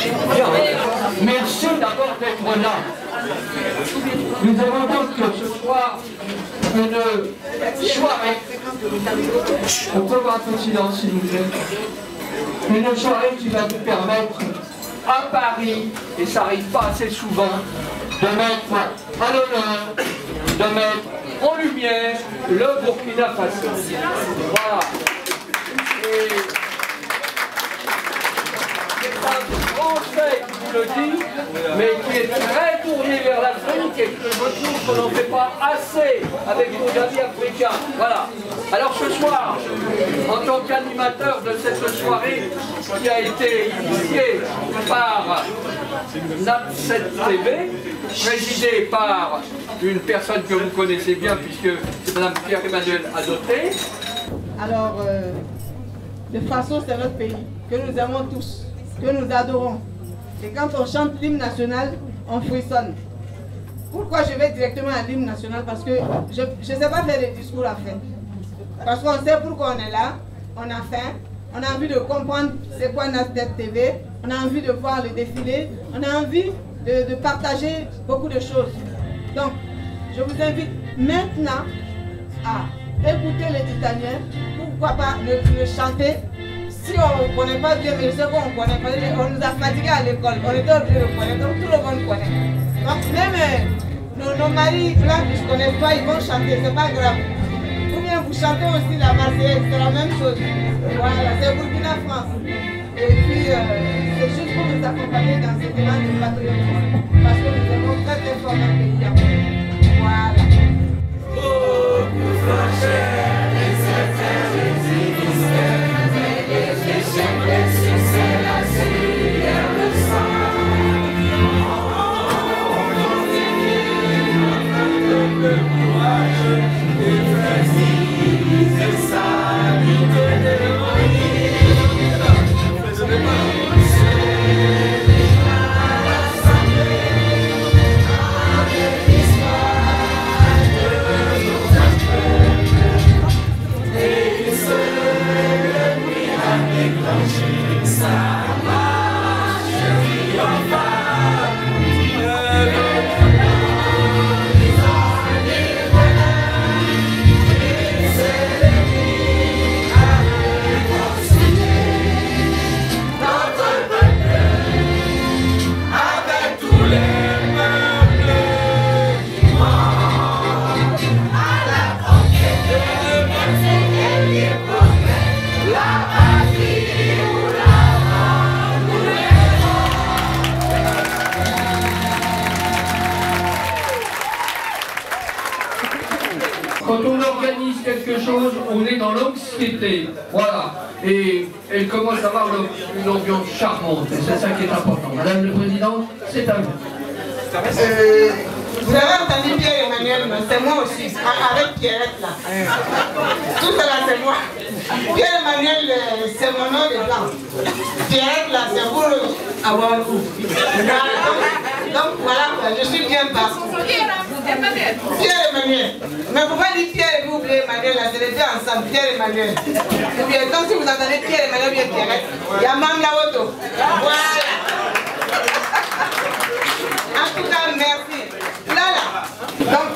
Bien. Merci d'abord d'être là. Nous avons donc ce soir une soirée. On peut avoir un peu de silence s'il vous plaît. Une soirée qui va nous permettre à Paris, et ça n'arrive pas assez souvent, de mettre à l'honneur, de mettre en lumière le Burkina Faso. Voilà. Et c'est un Français qui vous le dit, mais qui est très tourné vers l'Afrique et que je trouve qu'on n'en fait pas assez avec nos amis africains. Voilà. Alors ce soir, en tant qu'animateur de cette soirée qui a été initiée par NAT7TV, présidée par une personne que vous connaissez bien puisque c'est Mme Pierre-Emmanuel Adoté. Alors, le Faso, c'est notre pays, que nous aimons tous, que nous adorons. Et quand on chante l'hymne national, on frissonne. Pourquoi je vais directement à l'hymne national? Parce que je ne sais pas faire des discours à fin. Parce qu'on sait pourquoi on est là, on a faim, on a envie de comprendre c'est quoi NAT7TV, on a envie de voir le défilé, on a envie de partager beaucoup de choses. Donc, je vous invite maintenant à écouter les Titaniens, pourquoi pas le chanter. Si on ne connaît pas bien, mais je sais qu'on connaît pas, on nous a fatigués à l'école, on était obligés de connaître, donc tout le monde connaît. Donc même nos maris blancs qui ne connaissent pas, ils vont chanter, c'est pas grave. Ou bien vous chantez aussi la Marseillaise, c'est la même chose. Voilà, c'est Burkina France. Et puis c'est juste pour nous accompagner dans cet élan de patriotisme, parce que nous aimons très très fort notre pays. Voilà. Beaucoup fâché, et certains mystères. C'est la civière le sang. Le courage de fragiliser sa vie de quelque chose, on est dans l'anxiété, voilà, et elle commence à avoir une ambiance charmante, et c'est ça qui est important. Madame le Président, c'est à vous. Vous avez entendu Pierre-Emmanuel, c'est moi aussi, avec Pierrette là. Tout ça là, c'est moi. Pierre-Emmanuel, c'est mon nom de blanc. Pierrette là, c'est pour avoir un coup. Donc voilà, je suis bien parti. Pierre-Emmanuel. Mais pourquoi dire Pierre et vous oubliez Emmanuel là, c'est les deux ensemble, Pierre-Emmanuel. Et puis donc si vous entendez Pierre-Emmanuel bien Pierrette, il y a Mam Laoto. Voilà. En tout cas, merci. Là. Donc,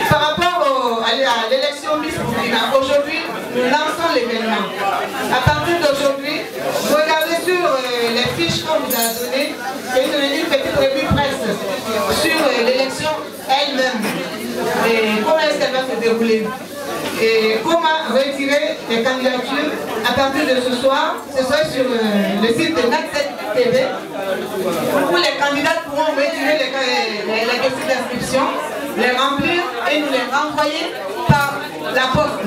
par rapport à l'élection Miss Burkina, aujourd'hui, nous lançons l'événement. À partir d'aujourd'hui, regardez sur les fiches qu'on vous a données, et une petite revue presse sur l'élection elle-même. Et comment est-ce qu'elle va se dérouler. Et comment retirer les candidatures à partir de ce soir. Ce sera sur le site de NAT7TV où les candidats pourront retirer les dossiers d'inscription, les remplir et nous les renvoyer par la poste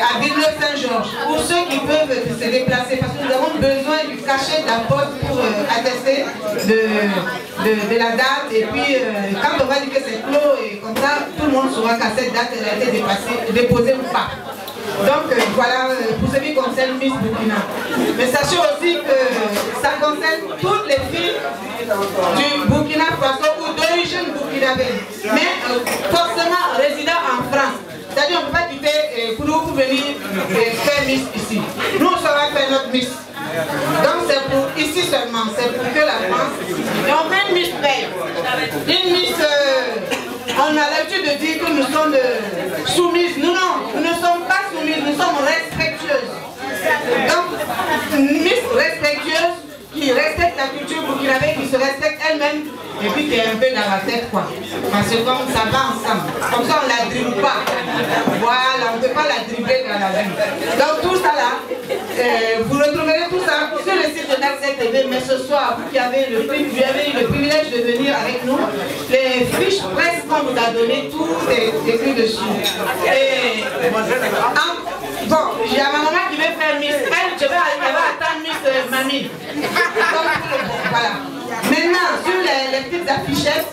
à Villeneuve-Saint-Georges pour ceux qui peuvent se déplacer parce que nous avons besoin du cachet de la poste pour attester de la date et puis quand on va dire que c'est clos et comme ça tout le monde saura qu'à cette date elle a été déposée ou pas. Donc voilà pour ce qui concerne Miss Burkina. Mais sachez aussi que ça concerne toutes les filles du Burkina Faso ou d'origine burkinabé, mais forcément résidant en France. C'est-à-dire on ne peut pas quitter pour venir faire Miss ici. Nous on saura faire notre Miss. Donc c'est pour ici seulement. France, c'est pour que la France. Et on fait une Miss Paix. Une Miss. On a l'habitude de dire que nous sommes soumises. Nous, non, nous ne sommes pas soumises, nous sommes respectueuses. Donc, une Miss respectueuse qui respecte la culture burkinabé, qui se respecte elle-même et puis qui est un peu dans la tête, quoi. Parce que comme ça va ensemble, comme ça on ne la dribble pas. Voilà, on ne peut pas la dribbler dans la vie. Donc tout ça là, vous retrouverez tout ça sur le site de Naxxet TV, mais ce soir, vous qui avez eu le privilège de venir avec nous, les fiches presse qu'on vous a donné, tout est écrit dessus. Et bon, il y a ma maman qui veut faire Miss elle va attendre Miss Mamie. Donc, voilà. Maintenant, sur les petites affichettes,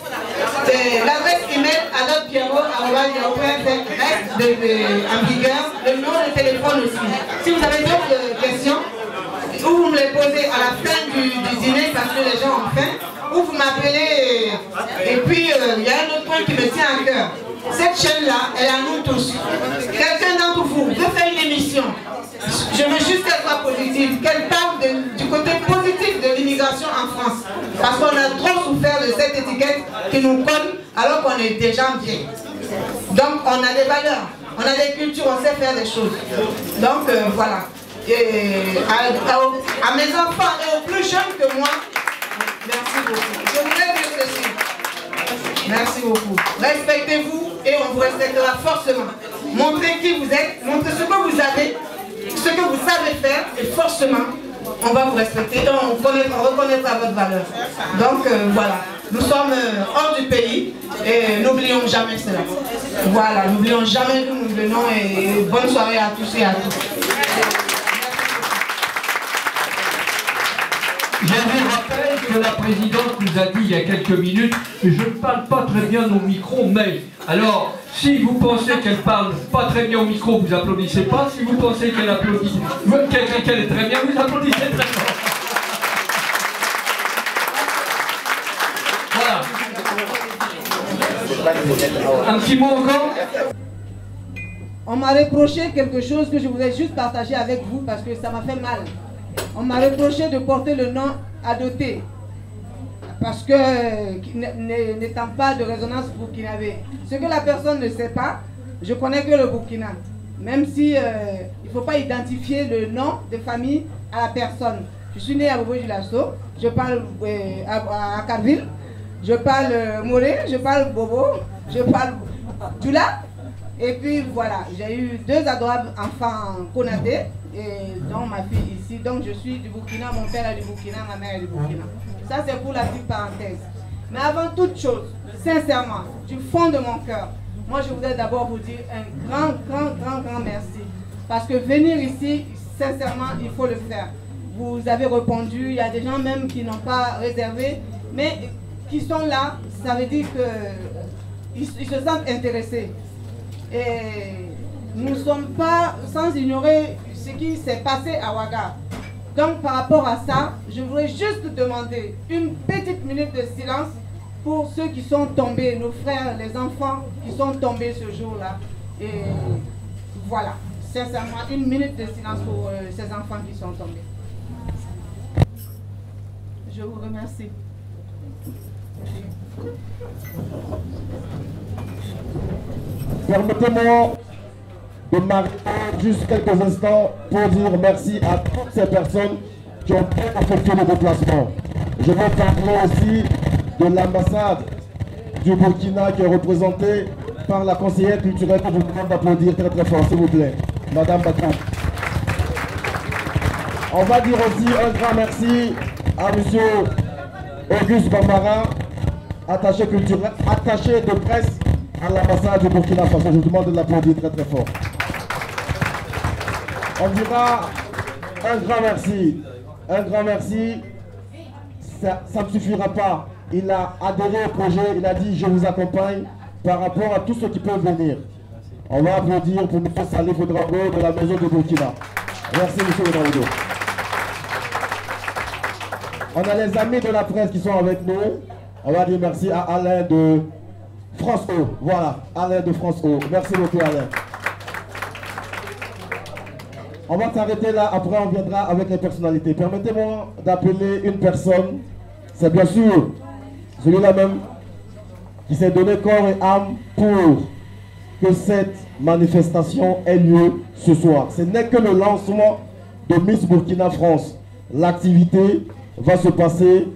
l'adresse email à notre Pierrot, reste en vigueur, le numéro de téléphone aussi. Si vous avez d'autres questions, ou vous me les posez à la fin du dîner parce que les gens ont faim, ou vous m'appelez, et puis il y a un autre point qui me tient à cœur. Cette chaîne-là, elle est à nous tous. Quelqu'un d'entre vous veut faire une émission. Je veux juste qu'elle soit positive, qu'elle parle du côté positif de l'immigration en France. Parce qu'on a trop souffert de cette étiquette qui nous colle alors qu'on est déjà bien. Donc on a des valeurs, on a des cultures, on sait faire des choses. Donc voilà. Et à mes enfants et aux plus jeunes que moi, merci beaucoup. Je voudrais dire ceci. Merci beaucoup. Respectez-vous et on vous respectera forcément. Montrez qui vous êtes, montrez ce que vous avez, ce que vous savez faire et forcément, on va vous respecter et on reconnaîtra votre valeur. Donc voilà, nous sommes hors du pays et n'oublions jamais cela. Voilà, n'oublions jamais d'où nous venons et bonne soirée à tous et à toutes. J'aimerais rappeler que la présidente nous a dit il y a quelques minutes que je ne parle pas très bien au micro, mais alors si vous pensez qu'elle parle pas très bien au micro, vous applaudissez pas. Si vous pensez qu'elle applaudit, qu'elle est très bien, vous applaudissez très fort. Voilà. Un petit mot encore. On m'a reproché quelque chose que je voulais juste partager avec vous parce que ça m'a fait mal. On m'a reproché de porter le nom adopté parce que n'étant pas de résonance burkinabé. Ce que la personne ne sait pas, je connais que le Burkina. Même si il ne faut pas identifier le nom de famille à la personne. Je suis né à Bobo-Dioulasso, je parle à Carville, je parle Moré, je parle Bobo, je parle Djoula. Et puis voilà, j'ai eu 2 adorables enfants Konaté, et dont ma fille ici. Donc je suis du Burkina, mon père est du Burkina, ma mère est du Burkina. Ça c'est pour la petite parenthèse. Mais avant toute chose, sincèrement, du fond de mon cœur, moi je voudrais d'abord vous dire un grand merci. Parce que venir ici, sincèrement, il faut le faire. Vous avez répondu, il y a des gens même qui n'ont pas réservé, mais qui sont là, ça veut dire qu'ils se sentent intéressés. Et nous ne sommes pas sans ignorer ce qui s'est passé à Ouaga. Donc par rapport à ça, je voudrais juste demander une petite minute de silence pour ceux qui sont tombés, nos frères, les enfants qui sont tombés ce jour-là. Et voilà, sincèrement, une minute de silence pour ces enfants qui sont tombés. Je vous remercie. Permettez-moi de m'arrêter juste quelques instants pour dire merci à toutes ces personnes qui ont bien effectué le déplacement. Je veux parler aussi de l'ambassade du Burkina qui est représentée par la conseillère culturelle que je vous demande d'applaudir très très fort, s'il vous plaît, Madame Batrou. On va dire aussi un grand merci à M. Auguste Bambara, attaché de presse à l'ambassade du Burkina Faso. Je vous demande de l'applaudir très très fort. On dira un grand merci. Un grand merci. Ça ne suffira pas. Il a adhéré au projet. Il a dit je vous accompagne par rapport à tous ceux qui peuvent venir. On va applaudir pour M. Salif Ouedraogo de la maison de Burkina. Merci M. Ouedraogo. On a les amis de la presse qui sont avec nous. On va dire merci à Alain de France O. Voilà, Alain de France O. Merci beaucoup Alain. On va s'arrêter là, après on viendra avec les personnalités. Permettez-moi d'appeler une personne, c'est bien sûr celui-là même, qui s'est donné corps et âme pour que cette manifestation ait lieu ce soir. Ce n'est que le lancement de Miss Burkina France. L'activité va se passer,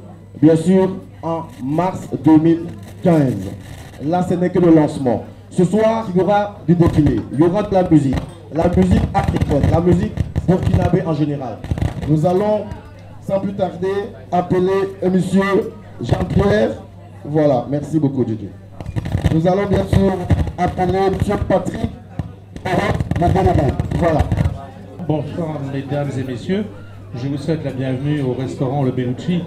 bien sûr, en mars 2015. Là, ce n'est que le lancement. Ce soir, il y aura du défilé, il y aura de la musique africaine, la musique burkinabé en général. Nous allons, sans plus tarder, appeler monsieur Jean-Pierre. Voilà, merci beaucoup, Didier. Nous allons bien sûr appeler monsieur Patrick. Voilà. Bonsoir, mesdames et messieurs. Je vous souhaite la bienvenue au restaurant Le Bellucci,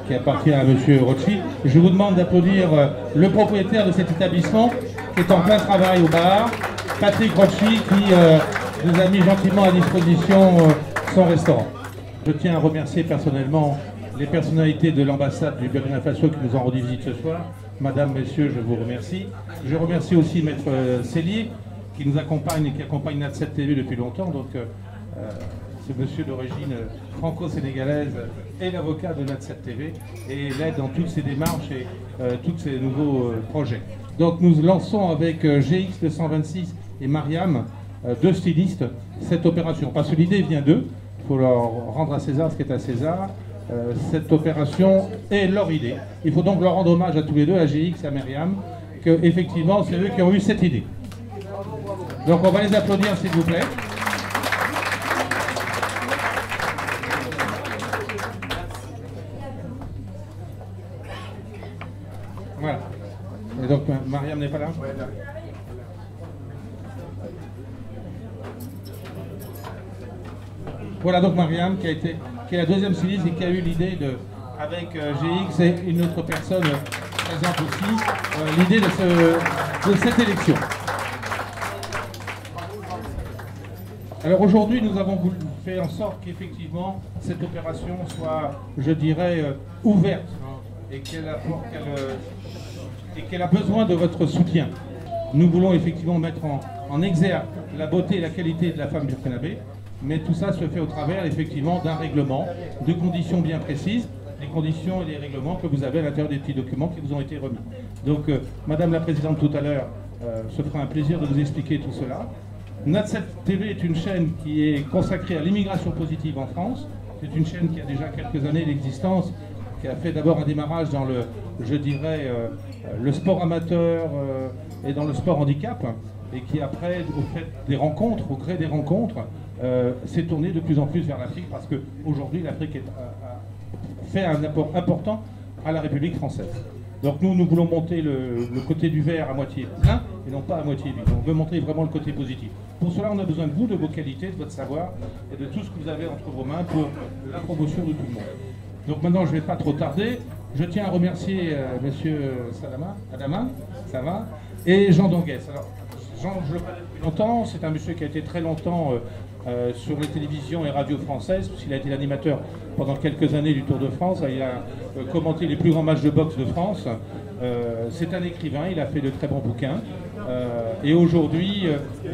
qui appartient à monsieur Rocci. Je vous demande d'applaudir le propriétaire de cet établissement, qui est en plein travail au bar, Patrick Rocci, qui nous a mis gentiment à disposition son restaurant. Je tiens à remercier personnellement les personnalités de l'ambassade du Burkina Faso qui nous ont rendu visite ce soir. Madame, messieurs, je vous remercie. Je remercie aussi Maître Célier, qui nous accompagne et qui accompagne Nat7 TV depuis longtemps. Donc, ce monsieur d'origine franco-sénégalaise est l'avocat de Nat7 TV et l'aide dans toutes ses démarches et tous ces nouveaux projets. Donc, nous lançons avec GX 226 et Mariam, deux stylistes, cette opération. Parce que l'idée vient d'eux. Il faut leur rendre à César ce qui est à César. Cette opération est leur idée. Il faut donc leur rendre hommage à tous les deux, à GX et à Myriam, que effectivement c'est eux qui ont eu cette idée. Donc on va les applaudir s'il vous plaît. Voilà. Et donc Myriam n'est pas là ? Voilà donc Myriam qui est la deuxième styliste et qui a eu l'idée de, avec GX et une autre personne présente aussi, l'idée de cette élection. Alors aujourd'hui nous avons fait en sorte qu'effectivement cette opération soit, je dirais, ouverte et qu'elle a besoin de votre soutien. Nous voulons effectivement mettre en exergue la beauté et la qualité de la femme burkinabé. Mais tout ça se fait au travers, effectivement, d'un règlement, de conditions bien précises, les conditions et les règlements que vous avez à l'intérieur des petits documents qui vous ont été remis. Donc, Madame la Présidente, tout à l'heure, se fera un plaisir de vous expliquer tout cela. Nat7 TV est une chaîne qui est consacrée à l'immigration positive en France. C'est une chaîne qui a déjà quelques années d'existence, qui a fait d'abord un démarrage dans le, je dirais, le sport amateur et dans le sport handicap, et qui après, au fait des rencontres, au gré des rencontres, s'est tourné de plus en plus vers l'Afrique parce qu'aujourd'hui l'Afrique fait un apport important à la République française. Donc nous voulons monter le côté du verre à moitié plein et non pas à moitié vide. On veut montrer vraiment le côté positif. Pour cela on a besoin de vous, de vos qualités, de votre savoir et de tout ce que vous avez entre vos mains pour la promotion de tout le monde. Donc maintenant je ne vais pas trop tarder. Je tiens à remercier monsieur Adama, ça va, et Jean Donguès. Alors Jean, je le connais depuis longtemps, c'est un monsieur qui a été très longtemps sur les télévisions et radios françaises, puisqu'il a été l'animateur pendant quelques années du Tour de France, il a commenté les plus grands matchs de boxe de France, c'est un écrivain, il a fait de très bons bouquins, et aujourd'hui,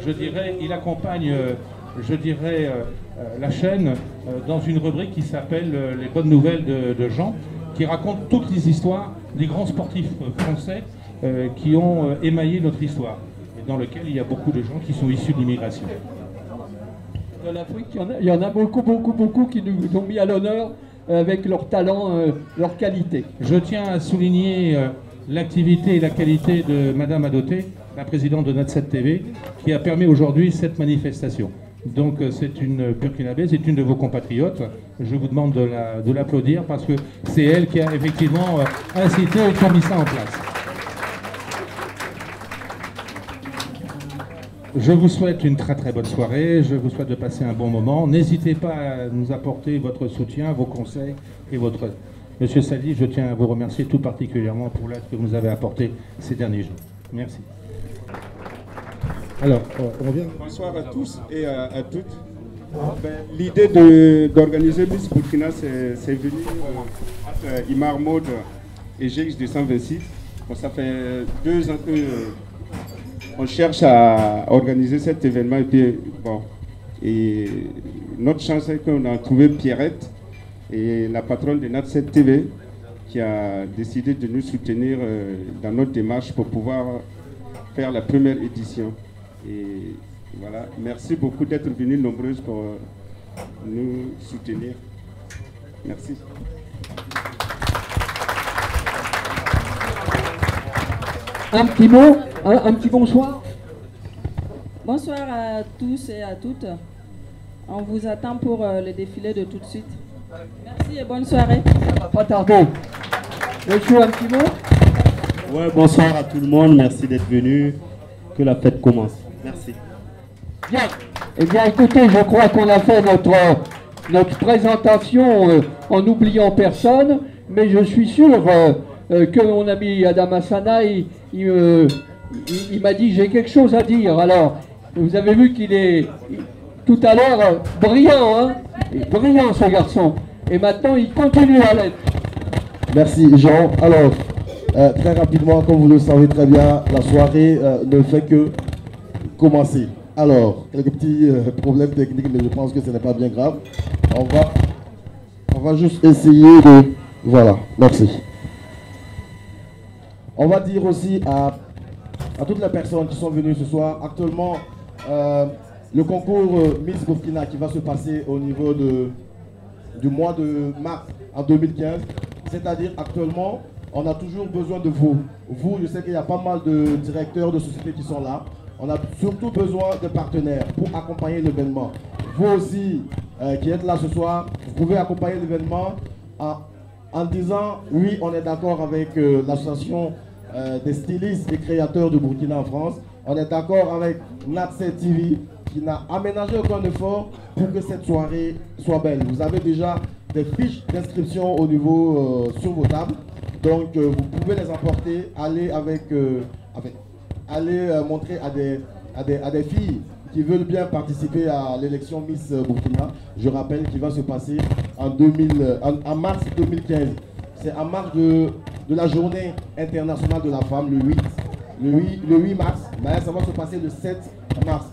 je dirais, il accompagne, la chaîne dans une rubrique qui s'appelle Les bonnes nouvelles de Jean, qui raconte toutes les histoires des grands sportifs français qui ont émaillé notre histoire, et dans lequel il y a beaucoup de gens qui sont issus de l'immigration. De l'Afrique, il y en a beaucoup qui nous ont mis à l'honneur avec leur talent, leur qualité. Je tiens à souligner l'activité et la qualité de Madame Adoté, la présidente de Nat7 TV, qui a permis aujourd'hui cette manifestation. Donc c'est une Burkinabé, c'est une de vos compatriotes. Je vous demande de l'applaudir parce que c'est elle qui a effectivement incité et qui a mis ça en place. Je vous souhaite une très très bonne soirée, je vous souhaite de passer un bon moment. N'hésitez pas à nous apporter votre soutien, vos conseils et votre... Monsieur Sali, je tiens à vous remercier tout particulièrement pour l'aide que vous nous avez apportée ces derniers jours. Merci. Alors, on revient. Bonsoir à tous et à toutes. L'idée d'organiser Miss Burkina, c'est venu entre Imar Mode et GX 226. Bon, ça fait 2 ans que on cherche à organiser cet événement et puis bon, Et notre chance, c'est qu'on a trouvé Pierrette, et la patronne de Nat 7 TV, qui a décidé de nous soutenir dans notre démarche pour pouvoir faire la première édition. Et voilà, merci beaucoup d'être venus nombreuses pour nous soutenir. Merci. Un petit mot, un petit bonsoir. Bonsoir à tous et à toutes. On vous attend pour le défilé de tout de suite. Merci et bonne soirée. Ça va pas tarder. Monsieur, un petit mot? Ouais, bonsoir à tout le monde. Merci d'être venu. Que la fête commence. Merci. Bien. Eh bien, écoutez, je crois qu'on a fait notre présentation en n'oubliant personne, mais je suis sûr que mon ami Adam Hassana, il m'a dit j'ai quelque chose à dire. Alors, vous avez vu qu'il est tout à l'heure brillant, hein? Brillant ce garçon. Et maintenant, il continue à l'être. Merci Jean. Alors, très rapidement, comme vous le savez très bien, la soirée ne fait que commencer. Alors, quelques petits problèmes techniques, mais je pense que ce n'est pas bien grave. On va juste essayer de... Voilà, merci. On va dire aussi à toutes les personnes qui sont venues ce soir, actuellement, le concours Miss Burkina qui va se passer au niveau du mois de mars en 2015, c'est-à-dire actuellement, on a toujours besoin de vous. Vous, je sais qu'il y a pas mal de directeurs de sociétés qui sont là. On a surtout besoin de partenaires pour accompagner l'événement. Vous aussi, qui êtes là ce soir, vous pouvez accompagner l'événement en disant, oui, on est d'accord avec l'association des stylistes et créateurs de Burkina en France. On est d'accord avec Nat7 TV, qui n'a aménagé aucun effort pour que cette soirée soit belle. Vous avez déjà des fiches d'inscription au niveau sur vos tables. Donc, vous pouvez les emporter, aller montrer à des filles qui veulent bien participer à l'élection Miss Burkina. Je rappelle qu'il va se passer en mars 2015. C'est en marge de la journée internationale de la femme, le 8 mars. Mais ça va se passer le 7 mars.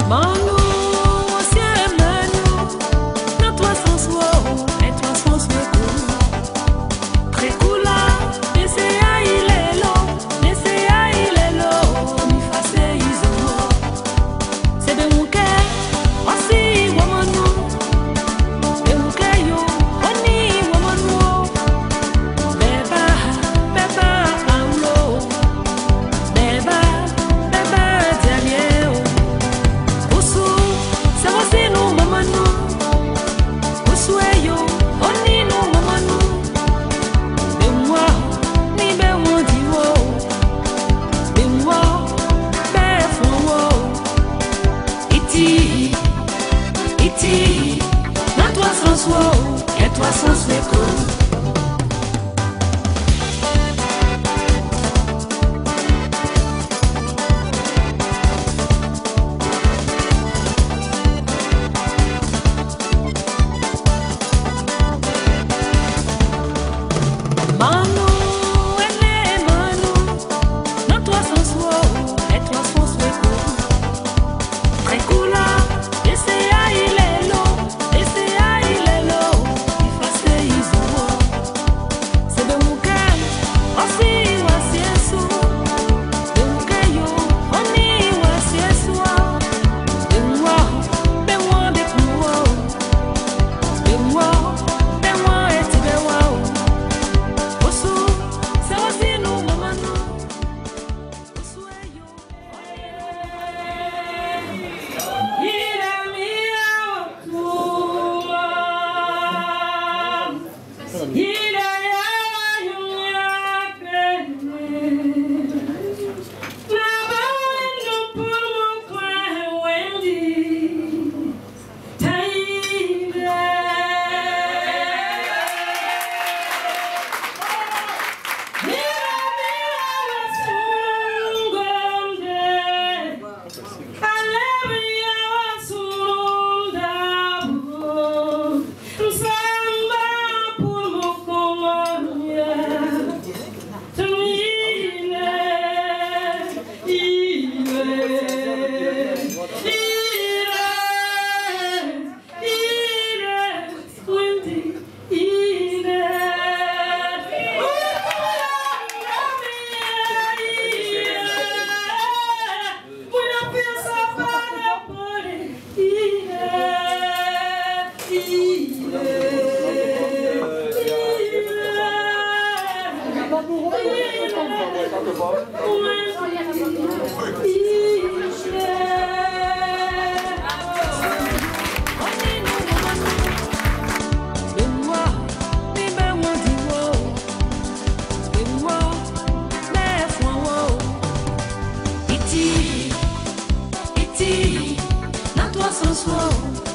Man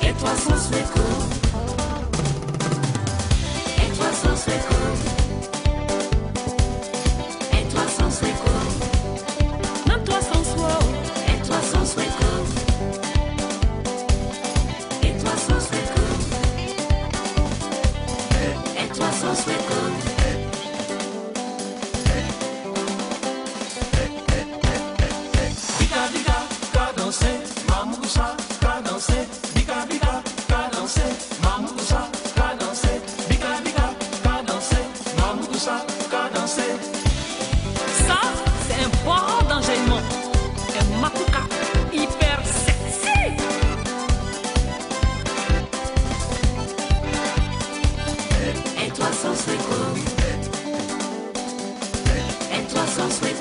Et toi sans sueco, et toi sans sueco, et toi sans sueco, non toi sans suo, et toi sans sueco, et toi sans sueco, et toi sans sueco. Diga diga, ka danser, mamoussa. Bika bika, ka danser, mamoussa, ka danser. Bika bika, ka danser, mamoussa, ka danser. Ça, c'est un bon d'enchaînement. Un makuka hyper sexy. Et toi sans sueco, et toi sans sueco.